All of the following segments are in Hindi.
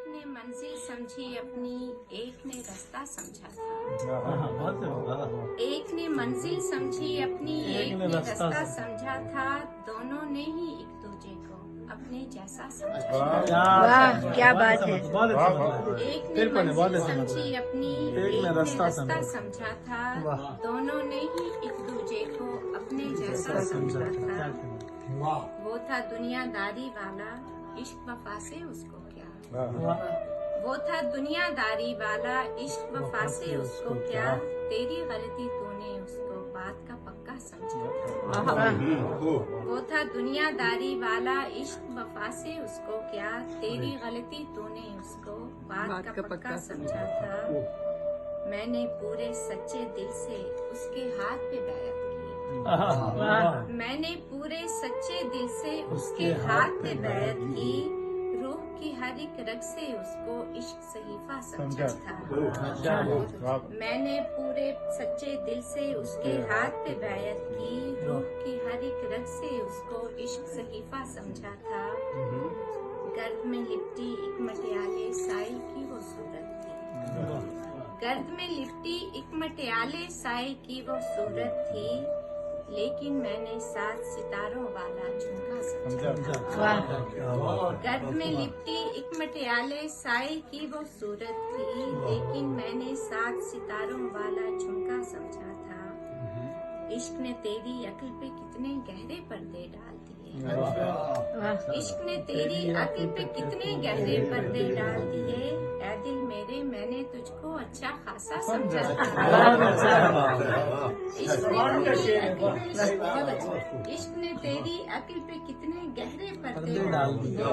ने मंजिल समझी अपनी, एक ने रास्ता समझा था। एक ने मंजिल समझी अपनी, एक ने रास्ता समझा था। दोनों ने ही एक दूजे को अपने जैसा समझा था। वाह क्या बात है। एक ने मंजिल समझी अपनी, एक ने रास्ता समझा था। दोनों ने ही एक दूजे को अपने जैसा समझा था। वो था दुनियादारी वाला, इश्क वफा से उसको क्या। वो था दुनियादारी वाला, इश्क वफा से उसको क्या। तेरी गलती तूने उसको बात का पक्का समझा था। वो था दुनियादारी वाला, इश्क वफा से उसको क्या। तेरी गलती तूने उसको बात का पक्का समझा था। मैंने पूरे सच्चे दिल से उसके हाथ पे बैठक की। मैंने पूरे सच्चे दिल से उसके हाथ पे बैठक की। रूह की हर एक रग से उसको इश्क सहीफा समझा था। मैंने पूरे सच्चे दिल से उसके हाथ पे बैठक की। रूह की हर एक रग से उसको इश्क सहीफा समझा था। गर्द में लिपटी एक मटियाले साई की वो सूरत थी। गर्द में लिपटी एक मटियाले साई की वो सूरत थी। लेकिन मैंने 7 सितारों वाला झुमका समझा था। गर्द में लिपटी एक मटियाले साई की वो सूरत थी। लेकिन मैंने 7 सितारों वाला झुमका समझा था। इश्क ने तेरी अक्ल पे कितने गहरे पर्दे डाल दिए। इश्क ने तेरी अक्ल पे कितने गहरे पर्दे डाल दिए। ऐ दिल मेरे मैंने तुझको अच्छा खासा समझा था। इश्क ने तेरी अक्ल पे कितने गहरे पर्दे डाल दिए।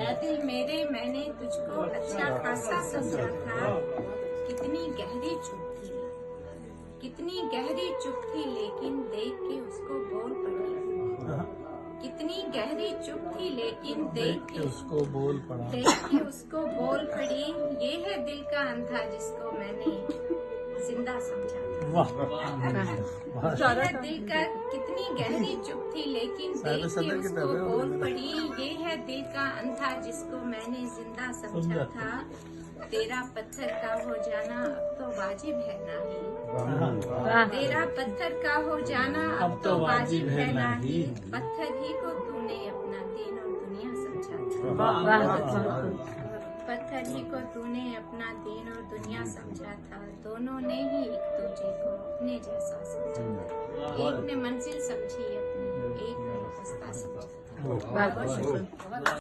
ऐ दिल मेरे मैंने तुझको अच्छा खासा समझा था। कितनी गहरी चुप थी, कितनी गहरी चुप थी, लेकिन देख के उसको बोल पड़ी। कितनी गहरी चुप थी, लेकिन देख के उसको बोल पड़ी। ये है दिल का अंधा जिसको मैंने जिंदा समझा था। ये है दिल का, कितनी गहरी चुप थी, लेकिन देख के उसको बोल पड़ी। ये है दिल का अंधा जिसको मैंने जिंदा समझा था। तेरा पत्थर का हो जाना अब तो वाजिब है नाही। तेरा पत्थर का हो जाना अब तो वाजिब है नाही। पत्थर ही को तूने अपना दीन और दुनिया समझा था। पत्थर ही को तूने अपना दीन और दुनिया समझा था। दोनों ने ही एक दूजे को अपने जैसा समझा था। एक ने मंजिल समझी अपनी, एक ने रास्ता समझा था।